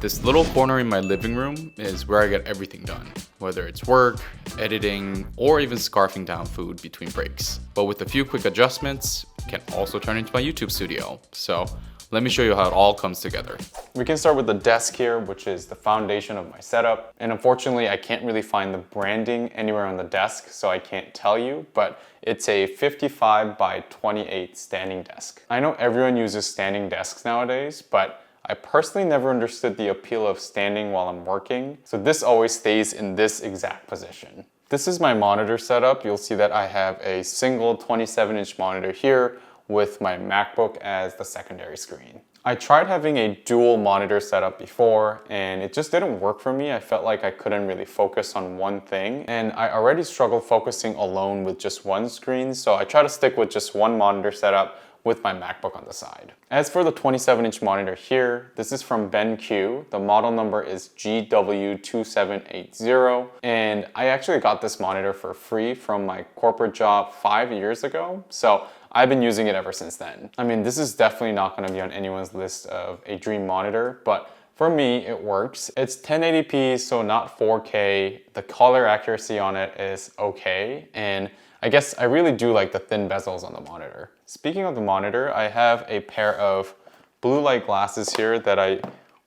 This little corner in my living room is where I get everything done, whether it's work, editing, or even scarfing down food between breaks. But with a few quick adjustments, it can also turn into my YouTube studio. So let me show you how it all comes together. We can start with the desk here, which is the foundation of my setup. And unfortunately, I can't really find the branding anywhere on the desk, so I can't tell you, but it's a 55 by 28 standing desk. I know everyone uses standing desks nowadays, but I personally never understood the appeal of standing while I'm working, so this always stays in this exact position. This is my monitor setup. You'll see that I have a single 27-inch monitor here with my MacBook as the secondary screen. I tried having a dual monitor setup before and it just didn't work for me. I felt like I couldn't really focus on one thing, and I already struggle focusing alone with just one screen, so I try to stick with just one monitor setup with my MacBook on the side. As for the 27-inch monitor here, this is from BenQ. The model number is GW2780, and I actually got this monitor for free from my corporate job 5 years ago, so I've been using it ever since then. I mean, this is definitely not gonna be on anyone's list of a dream monitor, but for me, it works. It's 1080p, so not 4K. The color accuracy on it is okay, and I guess I really do like the thin bezels on the monitor. Speaking of the monitor, I have a pair of blue light glasses here that I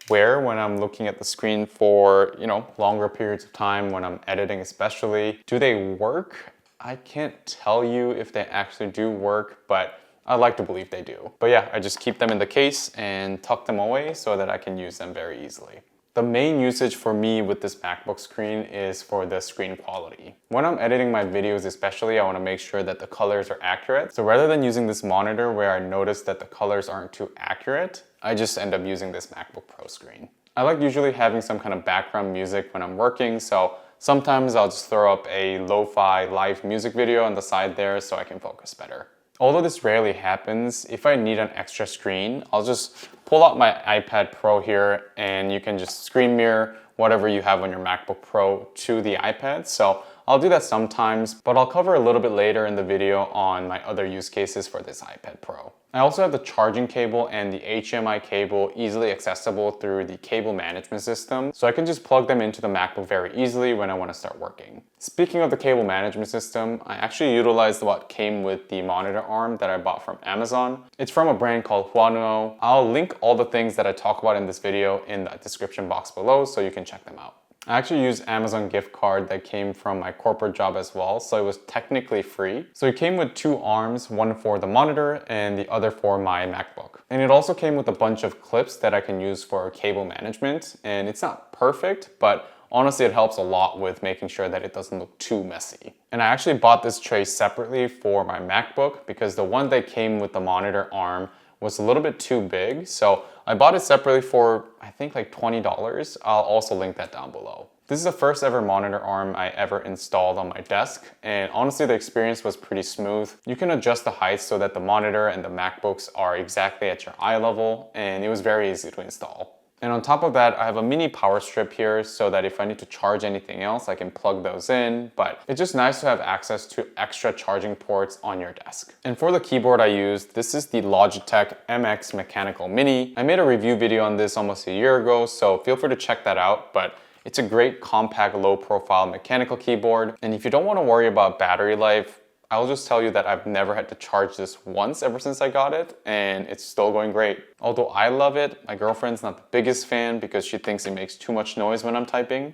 wear when I'm looking at the screen for, longer periods of time, when I'm editing especially. Do they work? I can't tell you if they actually do work, but I like to believe they do. But yeah, I just keep them in the case and tuck them away so that I can use them very easily. The main usage for me with this MacBook screen is for the screen quality. When I'm editing my videos especially, I want to make sure that the colors are accurate. So rather than using this monitor where I notice that the colors aren't too accurate, I just end up using this MacBook Pro screen. I like usually having some kind of background music when I'm working, so sometimes I'll just throw up a lo-fi live music video on the side there so I can focus better. Although this rarely happens, if I need an extra screen, I'll just pull out my iPad Pro here and you can just screen mirror whatever you have on your MacBook Pro to the iPad. So I'll do that sometimes, but I'll cover a little bit later in the video on my other use cases for this iPad Pro. I also have the charging cable and the HDMI cable easily accessible through the cable management system, so I can just plug them into the MacBook very easily when I want to start working. Speaking of the cable management system, I actually utilized what came with the monitor arm that I bought from Amazon. It's from a brand called Huano. I'll link all the things that I talk about in this video in the description box below so you can check them out. I actually used Amazon gift card that came from my corporate job as well, so it was technically free. So it came with two arms, one for the monitor and the other for my MacBook. And it also came with a bunch of clips that I can use for cable management. And it's not perfect, but honestly, it helps a lot with making sure that it doesn't look too messy. And I actually bought this tray separately for my MacBook because the one that came with the monitor arm was a little bit too big, so I bought it separately for I think like $20. I'll also link that down below. This is the first ever monitor arm I ever installed on my desk, and honestly the experience was pretty smooth. You can adjust the height so that the monitor and the MacBooks are exactly at your eye level, and it was very easy to install. And on top of that, I have a mini power strip here so that if I need to charge anything else, I can plug those in. But it's just nice to have access to extra charging ports on your desk. And for the keyboard I used, this is the Logitech MX Mechanical Mini. I made a review video on this almost a year ago, so feel free to check that out. But it's a great compact, low profile mechanical keyboard. And if you don't want to worry about battery life, I'll just tell you that I've never had to charge this once ever since I got it, and it's still going great. Although I love it, my girlfriend's not the biggest fan because she thinks it makes too much noise when I'm typing.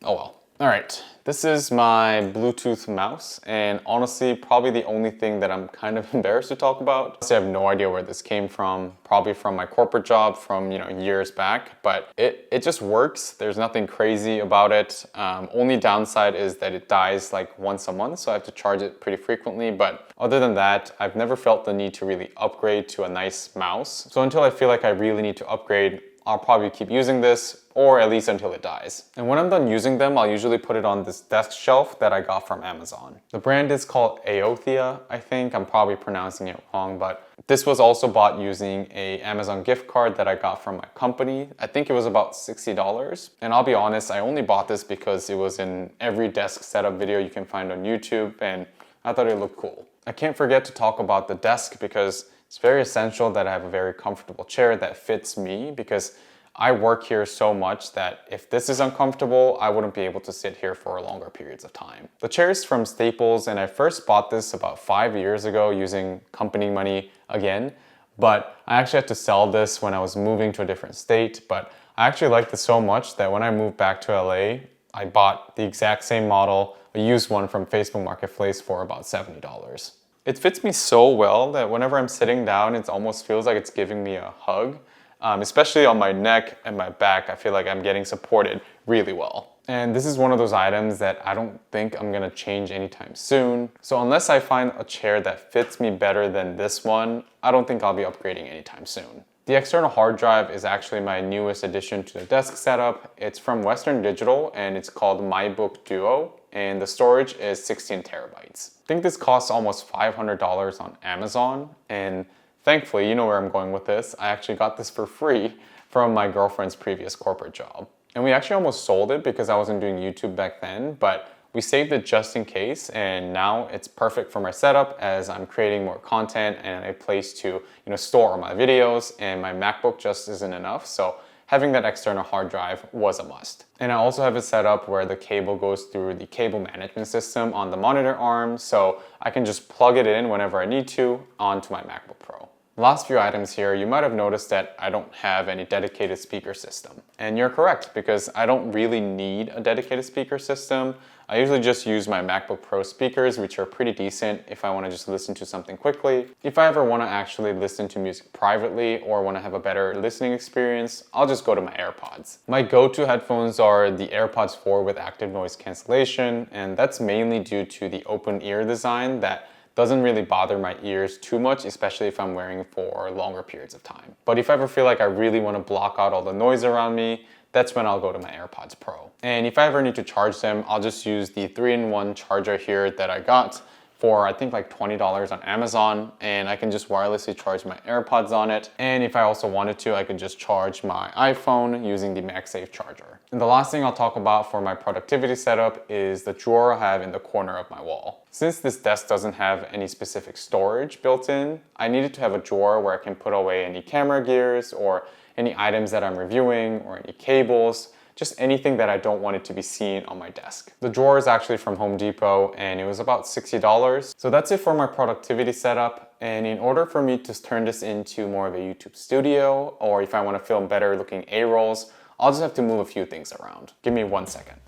Oh well. All right, this is my Bluetooth mouse, and honestly, probably the only thing that I'm kind of embarrassed to talk about. I have no idea where this came from, probably from my corporate job from years back, but it just works. There's nothing crazy about it. Only downside is that it dies like once a month, so I have to charge it pretty frequently, but other than that, I've never felt the need to really upgrade to a nice mouse. So until I feel like I really need to upgrade, I'll probably keep using this, or at least until it dies. And when I'm done using them, I'll usually put it on this desk shelf that I got from Amazon. The brand is called Aothia, I think. I'm probably pronouncing it wrong, but this was also bought using a Amazon gift card that I got from my company. I think it was about $60. And I'll be honest, I only bought this because it was in every desk setup video you can find on YouTube, and I thought it looked cool. I can't forget to talk about the desk because It's very essential that I have a very comfortable chair that fits me because I work here so much that if this is uncomfortable, I wouldn't be able to sit here for longer periods of time. The chair is from Staples, and I first bought this about 5 years ago using company money again, but I actually had to sell this when I was moving to a different state. But I actually liked this so much that when I moved back to LA, I bought the exact same model, a used one from Facebook Marketplace for about $70. It fits me so well that whenever I'm sitting down, it almost feels like it's giving me a hug. Especially on my neck and my back, I feel like I'm getting supported really well. And this is one of those items that I don't think I'm gonna change anytime soon. So unless I find a chair that fits me better than this one, I don't think I'll be upgrading anytime soon. The external hard drive is actually my newest addition to the desk setup. It's from Western Digital and it's called MyBook Duo, and the storage is 16 terabytes. I think this costs almost $500 on Amazon, and thankfully, you know where I'm going with this, I actually got this for free from my girlfriend's previous corporate job. And we actually almost sold it because I wasn't doing YouTube back then, but we saved it just in case, and now it's perfect for my setup as I'm creating more content and a place to store all my videos, and my MacBook just isn't enough, so having that external hard drive was a must. And I also have it set up where the cable goes through the cable management system on the monitor arm, so I can just plug it in whenever I need to onto my MacBook Pro. Last few items here, you might have noticed that I don't have any dedicated speaker system. And you're correct, because I don't really need a dedicated speaker system. I usually just use my MacBook Pro speakers, which are pretty decent if I want to just listen to something quickly. If I ever want to actually listen to music privately or want to have a better listening experience, I'll just go to my AirPods. My go-to headphones are the AirPods 4 with active noise cancellation, and that's mainly due to the open ear design that doesn't really bother my ears too much, especially if I'm wearing for longer periods of time. But if I ever feel like I really want to block out all the noise around me, that's when I'll go to my AirPods Pro. And if I ever need to charge them, I'll just use the 3-in-1 charger here that I got for I think like $20 on Amazon, and I can just wirelessly charge my AirPods on it. And if I also wanted to, I could just charge my iPhone using the MagSafe charger. And the last thing I'll talk about for my productivity setup is the drawer I have in the corner of my wall. Since this desk doesn't have any specific storage built in, I needed to have a drawer where I can put away any camera gears or any items that I'm reviewing or any cables, just anything that I don't want it to be seen on my desk. The drawer is actually from Home Depot and it was about $60. So that's it for my productivity setup. And in order for me to turn this into more of a YouTube studio, or if I want to film better looking A-rolls, I'll just have to move a few things around. Give me 1 second.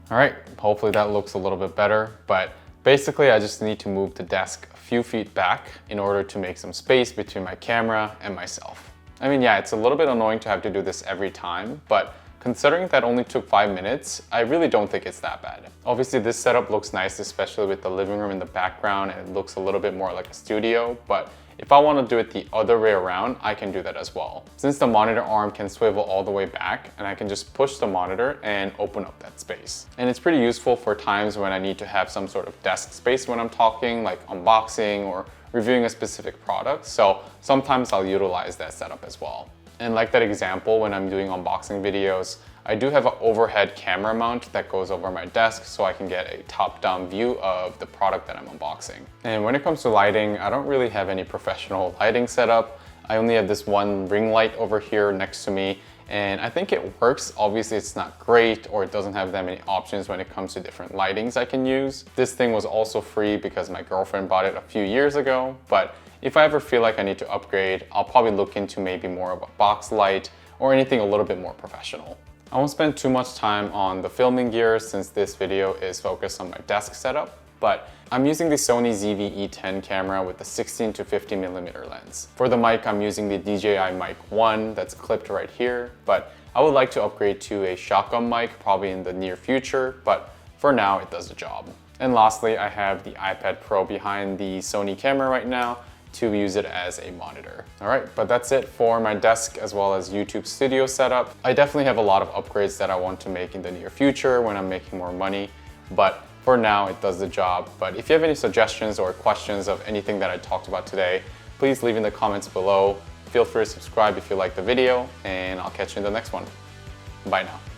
All right, hopefully that looks a little bit better, but basically I just need to move the desk a few feet back in order to make some space between my camera and myself. I mean, yeah, it's a little bit annoying to have to do this every time, but considering that only took 5 minutes, I really don't think it's that bad. Obviously this setup looks nice, especially with the living room in the background, and it looks a little bit more like a studio, but if I want to do it the other way around, I can do that as well. Since the monitor arm can swivel all the way back, and I can just push the monitor and open up that space. And it's pretty useful for times when I need to have some sort of desk space when I'm talking, like unboxing or reviewing a specific product. So sometimes I'll utilize that setup as well. And like that example, when I'm doing unboxing videos, I do have an overhead camera mount that goes over my desk so I can get a top-down view of the product that I'm unboxing. And when it comes to lighting, I don't really have any professional lighting setup. I only have this one ring light over here next to me, and I think it works. Obviously it's not great, or it doesn't have that many options when it comes to different lightings I can use. This thing was also free because my girlfriend bought it a few years ago, but if I ever feel like I need to upgrade, I'll probably look into maybe more of a box light or anything a little bit more professional. I won't spend too much time on the filming gear since this video is focused on my desk setup, but I'm using the Sony ZV-E10 camera with the 16 to 50mm lens. For the mic, I'm using the DJI Mic 1 that's clipped right here, but I would like to upgrade to a shotgun mic probably in the near future, but for now it does the job. And lastly, I have the iPad Pro behind the Sony camera right now to use it as a monitor. All right, but that's it for my desk as well as YouTube studio setup. I definitely have a lot of upgrades that I want to make in the near future when I'm making more money, but for now it does the job. But if you have any suggestions or questions of anything that I talked about today, please leave in the comments below. Feel free to subscribe if you like the video, and I'll catch you in the next one. Bye now.